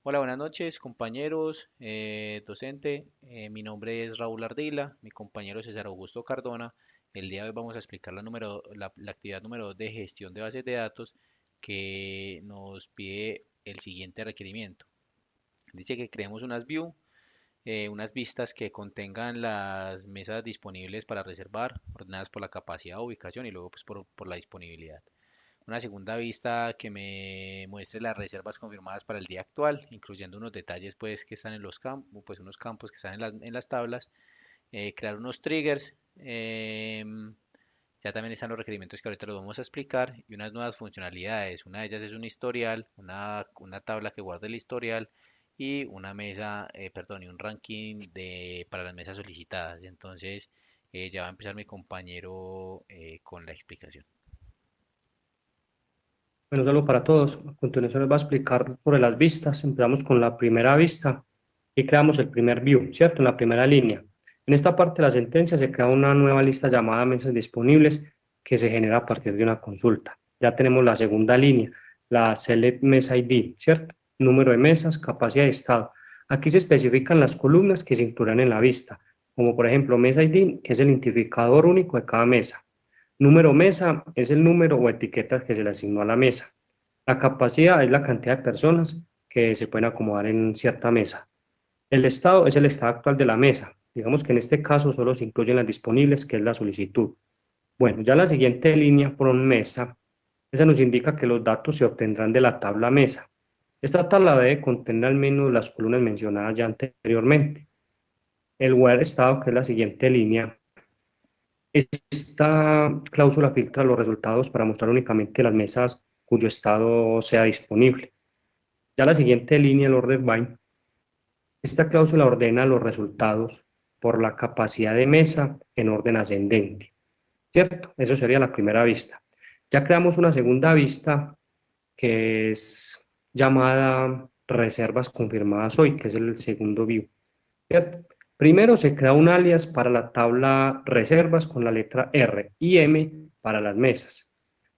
Hola, buenas noches, compañeros, docente. Mi nombre es Raúl Ardila, mi compañero César Augusto Cardona. El día de hoy vamos a explicar la actividad número 2 de gestión de bases de datos que nos pide el siguiente requerimiento. Dice que creemos unas view, unas vistas que contengan las mesas disponibles para reservar, ordenadas por la capacidad, ubicación y luego pues, por la disponibilidad. Una segunda vista que me muestre las reservas confirmadas para el día actual, incluyendo unos detalles pues que están en los campos, pues unos campos que están en las tablas, crear unos triggers, ya también están los requerimientos que ahorita los vamos a explicar y unas nuevas funcionalidades. Una de ellas es un historial, una tabla que guarde el historial y una mesa, perdón, y un ranking para las mesas solicitadas. Entonces ya va a empezar mi compañero con la explicación. Bueno, saludo para todos. A continuación les voy a explicar sobre las vistas. Empezamos con la primera vista y creamos el primer view, ¿cierto? En la primera línea. En esta parte de la sentencia se crea una nueva lista llamada mesas disponibles que se genera a partir de una consulta. Ya tenemos la segunda línea, la Select Mesa ID, ¿cierto? Número de mesas, capacidad y estado. Aquí se especifican las columnas que se incluirán en la vista, como por ejemplo Mesa ID, que es el identificador único de cada mesa. Número mesa es el número o etiquetas que se le asignó a la mesa. La capacidad es la cantidad de personas que se pueden acomodar en cierta mesa. El estado es el estado actual de la mesa. Digamos que en este caso solo se incluyen las disponibles, que es la solicitud. Bueno, ya la siguiente línea, from mesa, esa nos indica que los datos se obtendrán de la tabla mesa. Esta tabla debe contener al menos las columnas mencionadas ya anteriormente. El where estado, que es la siguiente línea, esta cláusula filtra los resultados para mostrar únicamente las mesas cuyo estado sea disponible. Ya la siguiente línea, el order by, esta cláusula ordena los resultados por la capacidad de mesa en orden ascendente, ¿cierto? Eso sería la primera vista. Ya creamos una segunda vista que es llamada reservas confirmadas hoy, que es el segundo view, ¿cierto? Primero se crea un alias para la tabla reservas con la letra R y M para las mesas.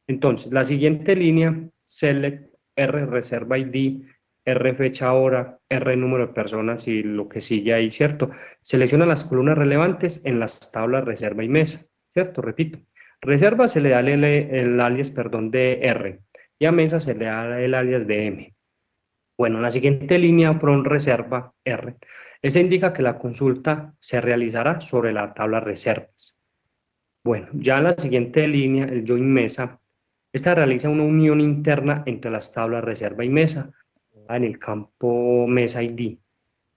Entonces, la siguiente línea, select R reserva ID, R fecha hora, R número de personas y lo que sigue ahí, ¿cierto? Selecciona las columnas relevantes en las tablas reserva y mesa, ¿cierto? Repito, reserva se le da el alias, perdón, de R y a mesa se le da el alias de M. Bueno, la siguiente línea, from reserva R, esa indica que la consulta se realizará sobre la tabla reservas. Bueno, ya la siguiente línea, el join mesa, esta realiza una unión interna entre las tablas reserva y mesa en el campo mesa ID.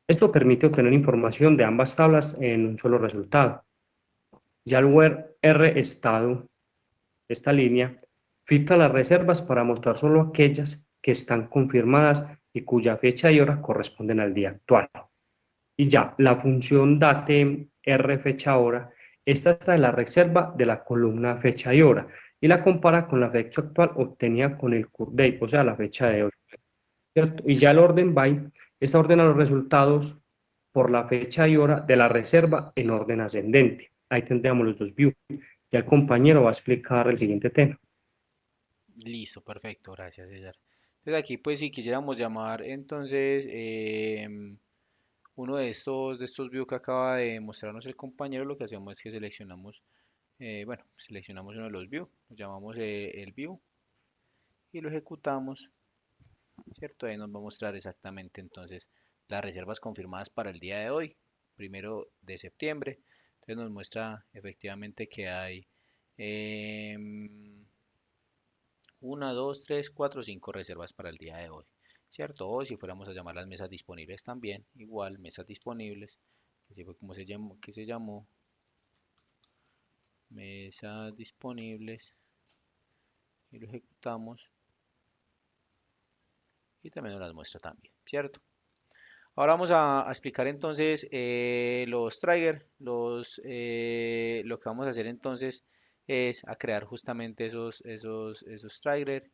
Esto permite obtener información de ambas tablas en un solo resultado. Ya el where R estado, esta línea, filtra las reservas para mostrar solo aquellas que están confirmadas y cuya fecha y hora corresponden al día actual. Y ya, la función date R fecha hora, esta está en la reserva de la columna fecha y hora y la compara con la fecha actual obtenida con el date, o sea, la fecha de hoy, ¿cierto? Y ya el orden by, esta ordena los resultados por la fecha y hora de la reserva en orden ascendente. Ahí tendríamos los dos views. Ya el compañero va a explicar el siguiente tema. Listo, perfecto, gracias César. Entonces aquí pues si quisiéramos llamar entonces uno de estos views que acaba de mostrarnos el compañero, lo que hacemos es que seleccionamos, bueno, seleccionamos uno de los views, llamamos el view y lo ejecutamos, ¿cierto? Ahí nos va a mostrar exactamente entonces las reservas confirmadas para el día de hoy, 1 de septiembre. Entonces nos muestra efectivamente que hay em, una, dos, tres, cuatro, cinco reservas para el día de hoy, ¿cierto? O si fuéramos a llamar las mesas disponibles también, igual, mesas disponibles, que así fue como se llamó, mesas disponibles, y lo ejecutamos y también nos las muestra también, ¿cierto? Ahora vamos a explicar entonces los triggers. Lo que vamos a hacer entonces es a crear justamente esos triggers.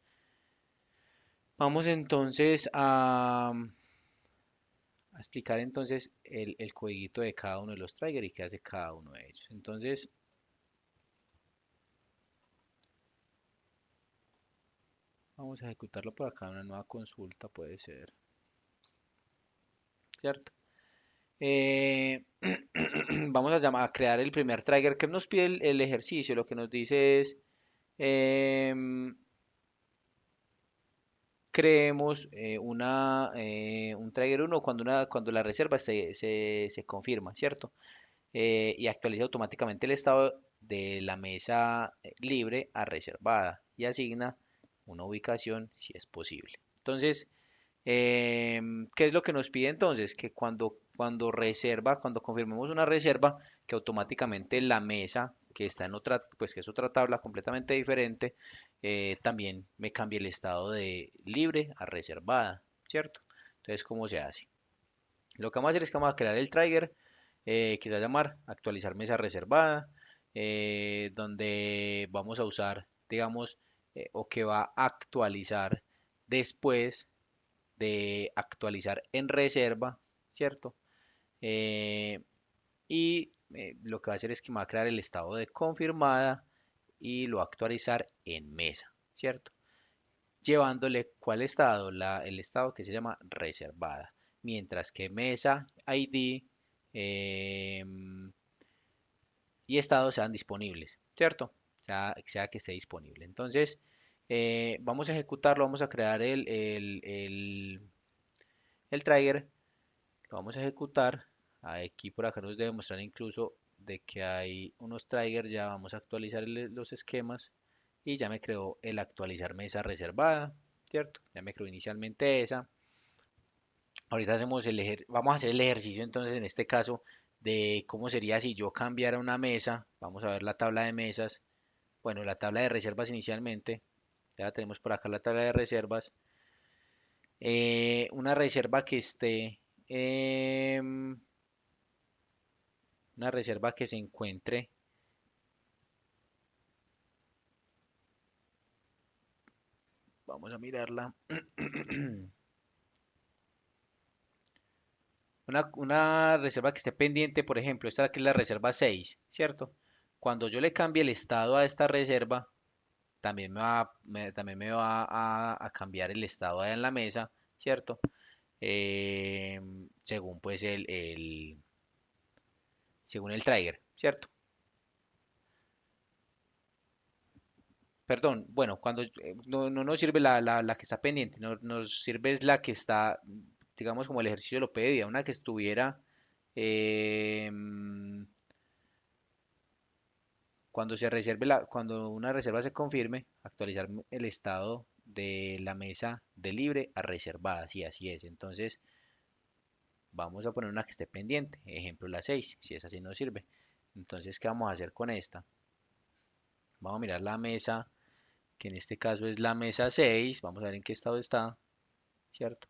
Vamos entonces a explicar entonces el codiguito de cada uno de los triggers y qué hace cada uno de ellos. Entonces, vamos a ejecutarlo por acá, una nueva consulta puede ser. ¿cierto? Vamos a crear el primer trigger que nos pide el ejercicio. Lo que nos dice es, em, creemos un trigger uno cuando la reserva se confirma, ¿cierto? Y actualiza automáticamente el estado de la mesa libre a reservada y asigna una ubicación si es posible. Entonces, ¿qué es lo que nos pide entonces? Que cuando confirmemos una reserva, que automáticamente la mesa que está en otra, pues que es otra tabla completamente diferente, también me cambie el estado de libre a reservada, ¿cierto? Entonces, ¿cómo se hace? Lo que vamos a hacer es que vamos a crear el trigger que se va a llamar actualizar mesa reservada, donde vamos a usar, digamos, o que va a actualizar después de actualizar en reserva, ¿cierto? Eh, y lo que va a hacer es que me va a crear el estado de confirmada y lo va a actualizar en mesa, ¿cierto? Llevándole cuál estado, el estado que se llama reservada, mientras que mesa ID y estado sean disponibles, ¿cierto? Sea que esté disponible. Entonces, vamos a ejecutarlo, vamos a crear el trigger, lo vamos a ejecutar. Aquí por acá nos debe mostrar incluso de que hay unos triggers, ya vamos a actualizar los esquemas y ya me creó el actualizar mesa reservada, ¿cierto? Ya me creó inicialmente esa. Ahorita vamos a hacer el ejercicio entonces en este caso de cómo sería si yo cambiara una mesa. Vamos a ver la tabla de mesas. Bueno, la tabla de reservas inicialmente. Ya tenemos por acá la tabla de reservas. Una reserva que esté, em, una reserva que se encuentre, vamos a mirarla. Una reserva que esté pendiente, por ejemplo, esta que es la reserva 6, ¿cierto? Cuando yo le cambie el estado a esta reserva, también me va a cambiar el estado ahí en la mesa, ¿cierto? Según pues según el trigger, ¿cierto? Perdón, bueno, cuando no nos sirve la que está pendiente, nos sirve es la que está, digamos, como el ejercicio lo pedía, una que estuviera, em, cuando una reserva se confirme, actualizar el estado de la mesa de libre a reservada, sí, así es. Entonces, vamos a poner una que esté pendiente, ejemplo la 6 si esa sí nos sirve. Entonces, ¿qué vamos a hacer con esta? Vamos a mirar la mesa, que en este caso es la mesa 6, vamos a ver en qué estado está, ¿cierto?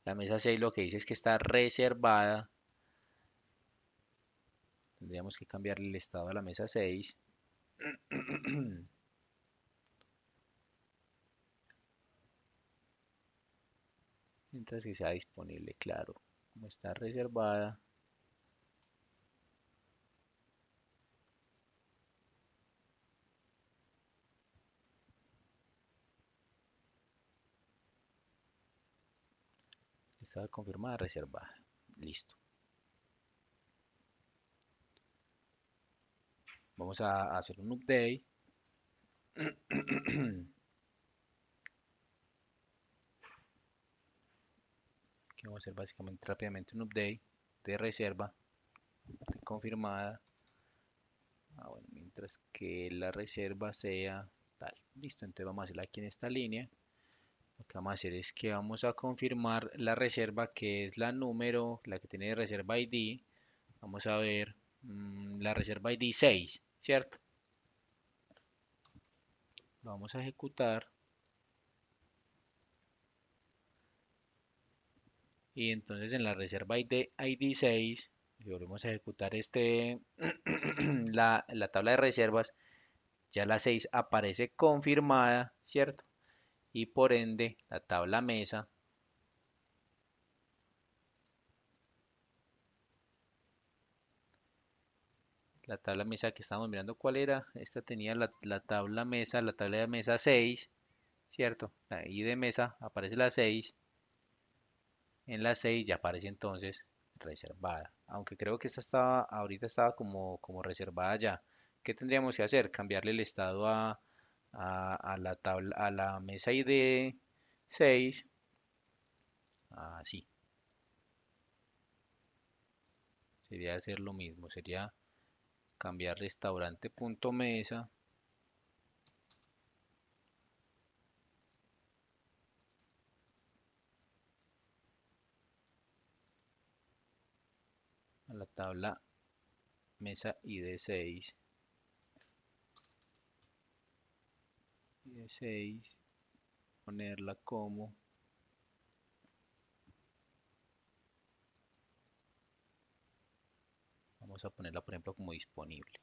La mesa 6 lo que dice es que está reservada, tendríamos que cambiarle el estado a la mesa 6. Mientras que sea disponible, claro, como está reservada. Está confirmada, reservada. Listo. Vamos a hacer un update. Que vamos a hacer básicamente rápidamente un update de reserva de confirmada. Bueno, mientras que la reserva sea tal. Listo, entonces vamos a hacerla aquí en esta línea. Lo que vamos a hacer es que vamos a confirmar la reserva que es la que tiene reserva ID. Vamos a ver la reserva ID 6, ¿cierto? Lo vamos a ejecutar y entonces en la reserva ID 6 volvemos a ejecutar la tabla de reservas. Ya la 6 aparece confirmada, ¿cierto? Y por ende la tabla mesa, la tabla mesa que estamos mirando cuál era, esta tenía la tabla mesa, la tabla de mesa 6, ¿cierto? Ahí de mesa aparece la 6 En la 6 ya aparece entonces reservada. Aunque creo que esta estaba, ahorita estaba como reservada ya. ¿Qué tendríamos que hacer? Cambiarle el estado a la tabla, a la mesa ID 6. Así. Sería hacer lo mismo. Sería cambiar restaurante.mesa a la tabla mesa ID 6. ID 6. Ponerla como. Vamos a ponerla, por ejemplo, como disponible.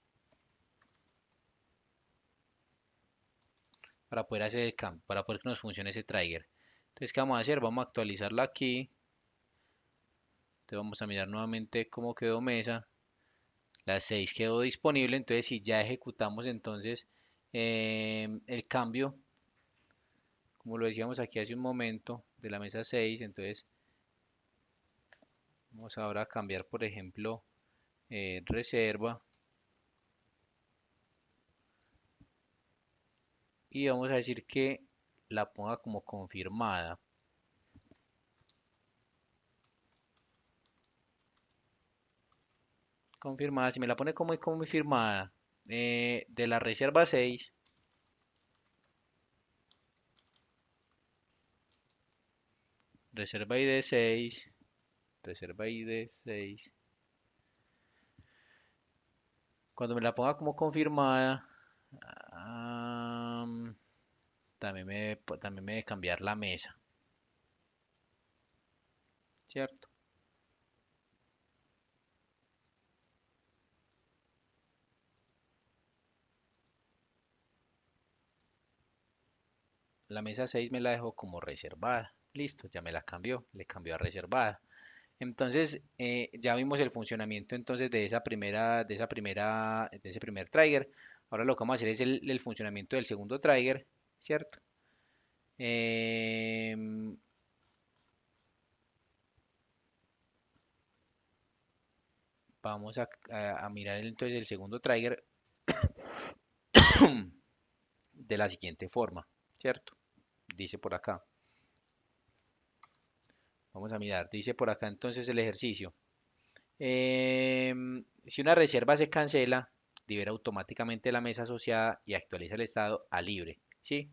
Para poder hacer el cambio, para poder que nos funcione ese trigger. Entonces, ¿qué vamos a hacer? Vamos a actualizarla aquí. Entonces, vamos a mirar nuevamente cómo quedó mesa. La 6 quedó disponible. Entonces, si ya ejecutamos entonces el cambio, como lo decíamos aquí hace un momento, de la mesa 6, entonces vamos ahora a cambiar, por ejemplo, reserva. Y vamos a decir que la ponga como confirmada. Confirmada, si me la pone como confirmada de la reserva 6, reserva ID 6, reserva ID 6. Cuando me la ponga como confirmada, am, también me debe cambiar la mesa, ¿cierto? La mesa 6 me la dejó como reservada. Listo, ya me la cambió, le cambió a reservada. Entonces, ya vimos el funcionamiento entonces de ese primer trigger. Ahora lo que vamos a hacer es el funcionamiento del segundo trigger, ¿cierto? Em, vamos a mirar entonces el segundo trigger de la siguiente forma, ¿cierto? Dice por acá. Vamos a mirar, dice por acá entonces el ejercicio. Si una reserva se cancela, libera automáticamente la mesa asociada y actualiza el estado a libre, ¿sí?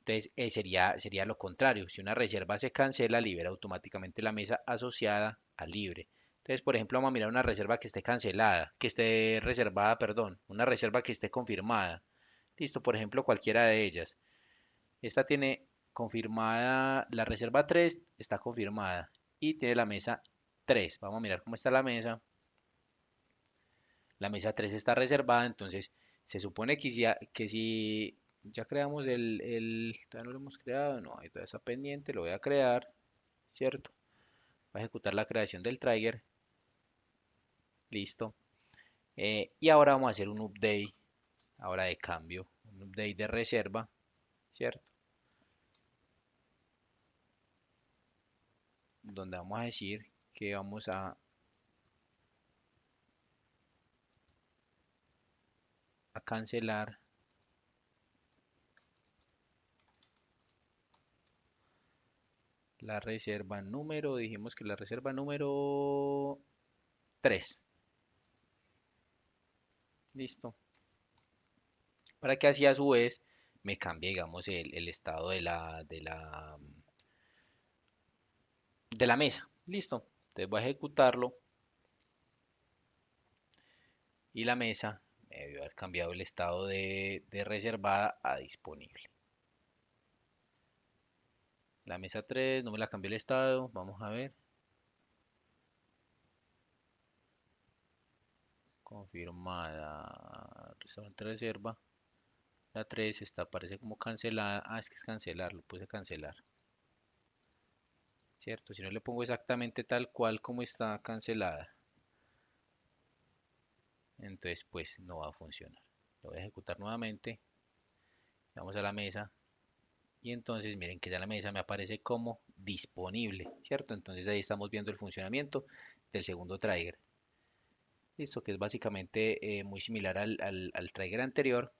Entonces sería lo contrario. Si una reserva se cancela, libera automáticamente la mesa asociada a libre. Entonces, por ejemplo, vamos a mirar una reserva que esté cancelada, que esté reservada, perdón, una reserva que esté confirmada. Listo, por ejemplo, cualquiera de ellas. Esta tiene confirmada, la reserva 3 está confirmada y tiene la mesa 3. Vamos a mirar cómo está la mesa. La mesa 3 está reservada, entonces se supone que si ya creamos todavía no lo hemos creado, no, ahí todavía está pendiente, lo voy a crear, ¿cierto? Voy a ejecutar la creación del trigger, listo. Y ahora vamos a hacer un update, ahora de cambio, un update de reserva, ¿cierto? Donde vamos a decir que vamos a cancelar la reserva número, dijimos que la reserva número 3, listo. Para que así a su vez me cambie, digamos, el estado de la mesa. Listo. Entonces voy a ejecutarlo y la mesa me debió haber cambiado el estado de reservada a disponible. La mesa 3 no me la cambió el estado. Vamos a ver. Confirmada. Restaurante reserva. La 3 aparece como cancelada. Ah, es que es cancelar. Lo puse cancelar. ¿Cierto? Si no le pongo exactamente tal cual como está cancelada, entonces pues no va a funcionar. Lo voy a ejecutar nuevamente. Vamos a la mesa. Y entonces miren que ya la mesa me aparece como disponible, ¿cierto? Entonces ahí estamos viendo el funcionamiento del segundo trigger. Listo, que es básicamente muy similar al trigger anterior.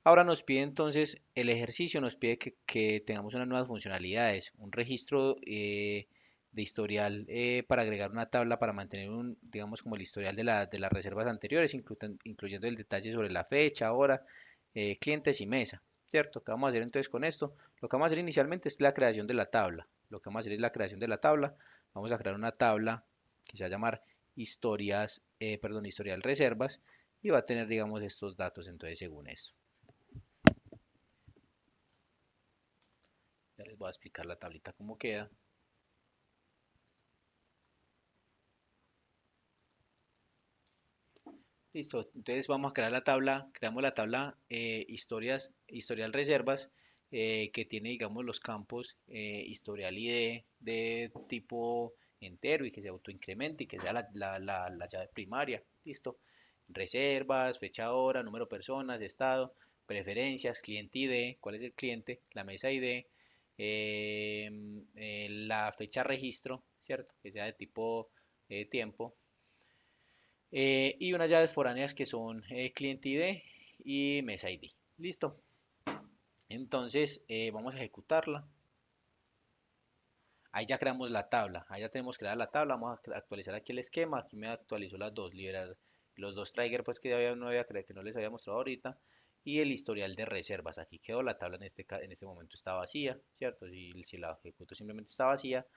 Ahora nos pide entonces el ejercicio, nos pide que tengamos unas nuevas funcionalidades, un registro de historial para agregar una tabla para mantener un, digamos, como el historial de las reservas anteriores, incluyendo el detalle sobre la fecha, hora, clientes y mesa, ¿cierto? ¿Qué vamos a hacer entonces con esto? Lo que vamos a hacer inicialmente es la creación de la tabla. Lo que vamos a hacer es la creación de la tabla. Vamos a crear una tabla que se va a llamar historial reservas y va a tener, digamos, estos datos entonces según esto. Ya les voy a explicar la tablita cómo queda. Listo, entonces vamos a crear la tabla, creamos la tabla historial reservas, que tiene, digamos, los campos historial ID de tipo entero y que se autoincremente y que sea la llave primaria. Listo. Reservas, fecha, hora, número de personas, estado, preferencias, cliente ID, cuál es el cliente, la mesa ID, la fecha registro, ¿cierto? Que sea de tipo tiempo, y unas llaves foráneas que son client ID y mesa ID. Listo. Entonces vamos a ejecutarla. Ahí ya creamos la tabla. Ahí ya tenemos creada la tabla. Vamos a actualizar aquí el esquema. Aquí me actualizó las dos, liberar los dos triggers pues que no les había mostrado ahorita. Y el historial de reservas. Aquí quedó la tabla en este momento está vacía, ¿cierto? Si la ejecuto simplemente está vacía.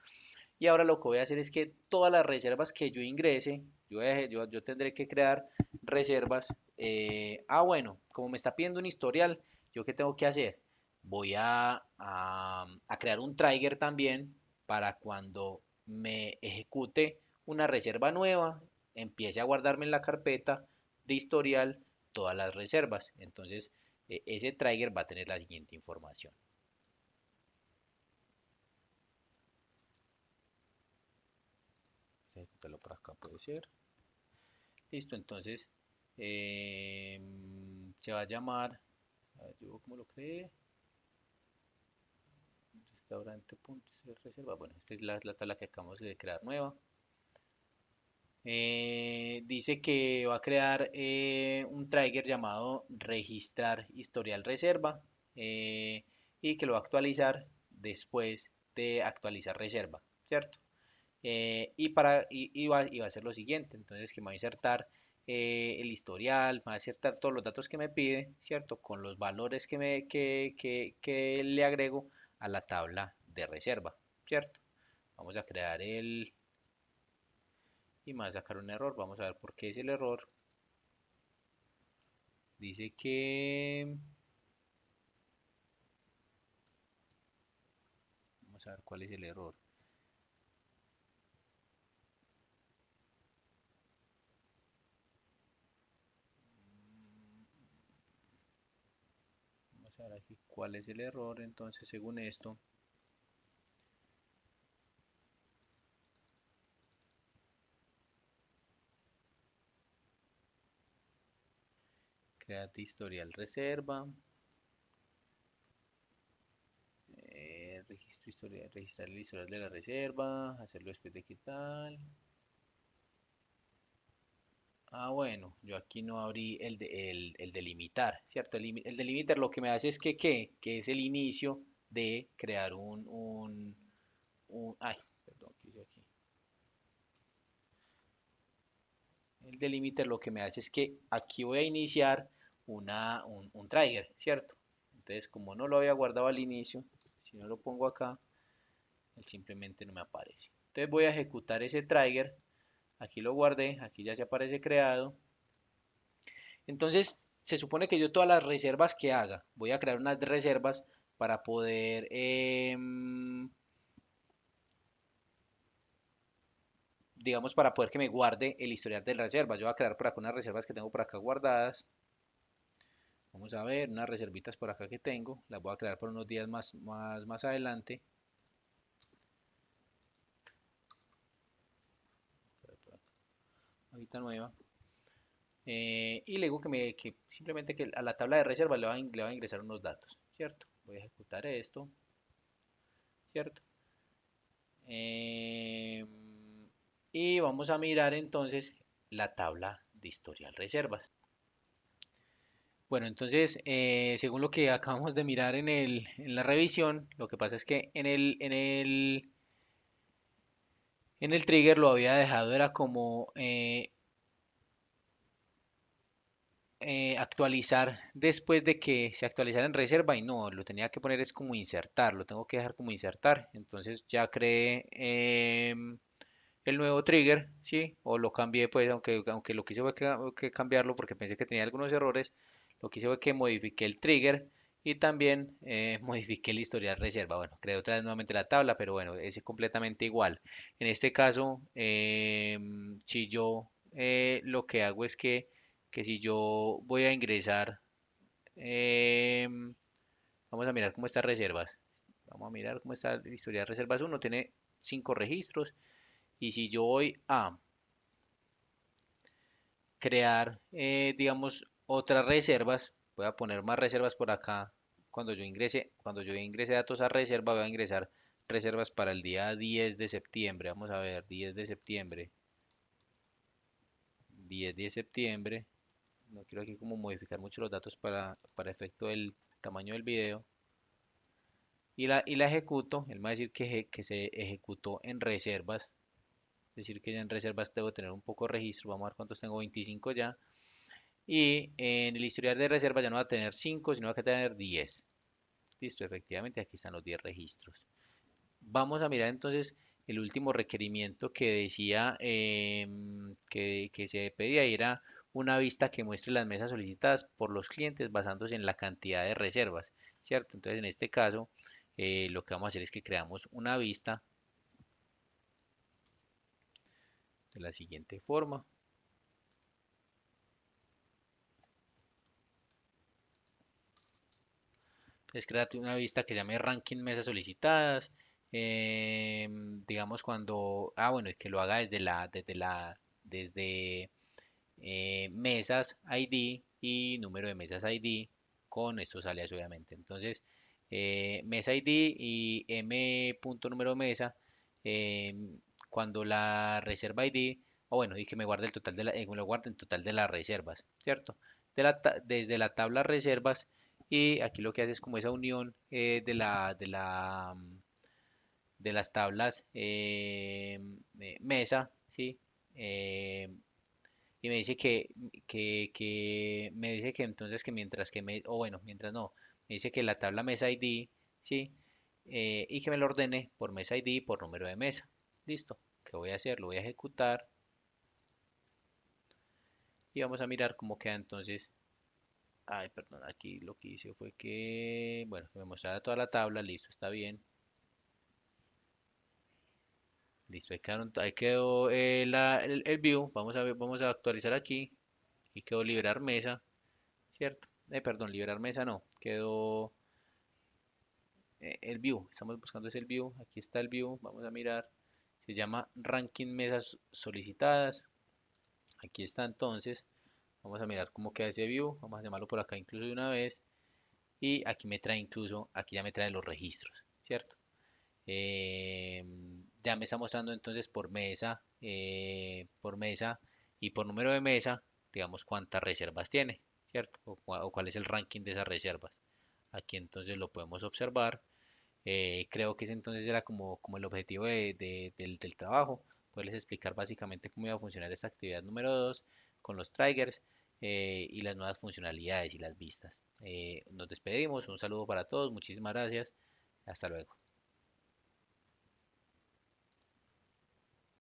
Y ahora lo que voy a hacer es que todas las reservas que yo ingrese, yo tendré que crear reservas. Bueno, como me está pidiendo un historial, ¿yo qué tengo que hacer? Voy a crear un trigger también para cuando me ejecute una reserva nueva, empiece a guardarme en la carpeta de historial todas las reservas. Entonces, ese trigger va a tener la siguiente información. Ejecutarlo por acá puede ser. Listo, entonces se va a llamar, a ver, yo cómo lo creé, reserva. Bueno, esta es la tabla que acabamos de crear nueva. Dice que va a crear un trigger llamado registrar historial reserva, y que lo va a actualizar después de actualizar reserva, ¿cierto? Y va a hacer lo siguiente, entonces que me va a insertar el historial, me va a insertar todos los datos que me pide, ¿cierto? Con los valores que le agrego a la tabla de reserva, ¿cierto? Vamos a crear y me va a sacar un error, vamos a ver por qué es el error. Dice que, vamos a ver cuál es el error. Vamos a ver aquí cuál es el error, entonces según esto. Créate historial reserva. Registro historial, registrar el historial de la reserva, hacerlo después de qué tal. Bueno, yo aquí no abrí el delimitar, ¿cierto? El delimitar lo que me hace es que es el inicio de crear ay, perdón, ¿qué hice aquí? El delimiter lo que me hace es que aquí voy a iniciar un trigger, ¿cierto? Entonces, como no lo había guardado al inicio, si no lo pongo acá, él simplemente no me aparece. Entonces voy a ejecutar ese trigger. Aquí lo guardé, aquí ya se aparece creado. Entonces, se supone que yo todas las reservas que haga, voy a crear unas reservas para poder, digamos, para poder que me guarde el historial de reservas. Yo voy a crear por acá unas reservas que tengo por acá guardadas. Vamos a ver, unas reservitas por acá que tengo. Las voy a crear por unos días más adelante. Ahorita nueva. Y luego que simplemente que a la tabla de reserva le va a ingresar unos datos, ¿cierto? Voy a ejecutar esto. ¿cierto? Em, y vamos a mirar entonces la tabla de historial reservas. Bueno, entonces, según lo que acabamos de mirar en la revisión, lo que pasa es que en el trigger lo había dejado, era como actualizar después de que se actualizara en reserva y no, lo tenía que poner es como insertar, lo tengo que dejar como insertar. Entonces ya creé el nuevo trigger, ¿sí? O lo cambié, pues, aunque lo que hice fue que cambiarlo porque pensé que tenía algunos errores, lo que hice fue que modifiqué el trigger y también modifiqué el historial reserva. Bueno, creé otra vez nuevamente la tabla, pero bueno, es completamente igual. En este caso, si yo lo que hago es que si yo voy a ingresar, vamos a mirar cómo están reservas. Vamos a mirar cómo está el historial de reservas uno. Tiene 5 registros. Y si yo voy a crear, digamos, otras reservas, voy a poner más reservas por acá. Cuando yo ingrese datos a reserva, voy a ingresar reservas para el día 10 de septiembre. Vamos a ver, 10 de septiembre. 10 de septiembre. No quiero aquí como modificar mucho los datos para efecto del tamaño del video. Y la ejecuto. Él me va a decir que se ejecutó en reservas. Es decir, que ya en reservas debo tener un poco de registro. Vamos a ver cuántos tengo, 25 ya. Y en el historial de reserva ya no va a tener 5 sino va a tener 10. Listo, efectivamente aquí están los 10 registros. Vamos a mirar entonces el último requerimiento que decía que se pedía y era una vista que muestre las mesas solicitadas por los clientes basándose en la cantidad de reservas, ¿cierto? Entonces en este caso lo que vamos a hacer es que creamos una vista de la siguiente forma. Es crear una vista que llame ranking mesas solicitadas. Digamos cuando, bueno, y que lo haga desde mesas ID y número de mesas ID con estos alias obviamente. Entonces, mesa ID y m punto número mesa, cuando la reserva ID, o bueno, y que me guarde el total me lo guarde el total de las reservas, ¿cierto? Desde la tabla reservas y aquí lo que hace es como esa unión de las tablas mesa, ¿sí? Eh, y me dice que me dice que entonces que mientras que o bueno, mientras no, me dice que la tabla mesa ID, ¿sí? Y que me lo ordene por mesa ID y por número de mesa. Listo. ¿Qué voy a hacer? Lo voy a ejecutar y vamos a mirar cómo queda entonces. Ay, perdón, aquí lo que hice fue que, bueno, me mostrara toda la tabla, listo, está bien. Listo, ahí quedó el view. Vamos a ver, vamos a actualizar aquí. Y quedó liberar mesa, ¿cierto? Perdón, liberar mesa no. Quedó el view. Estamos buscando es el view. Aquí está el view. Vamos a mirar. Se llama ranking mesas solicitadas. Aquí está entonces. Vamos a mirar cómo queda ese view. Vamos a llamarlo por acá incluso de una vez. Y aquí me trae incluso, aquí ya me trae los registros, ¿cierto? Eh, ya me está mostrando entonces por mesa y por número de mesa, digamos cuántas reservas tiene, ¿cierto? O cuál es el ranking de esas reservas. Aquí entonces lo podemos observar. Creo que ese entonces era como el objetivo del trabajo, poderles explicar básicamente cómo iba a funcionar esta actividad número 2 con los triggers y las nuevas funcionalidades y las vistas. Nos despedimos, un saludo para todos, muchísimas gracias, hasta luego.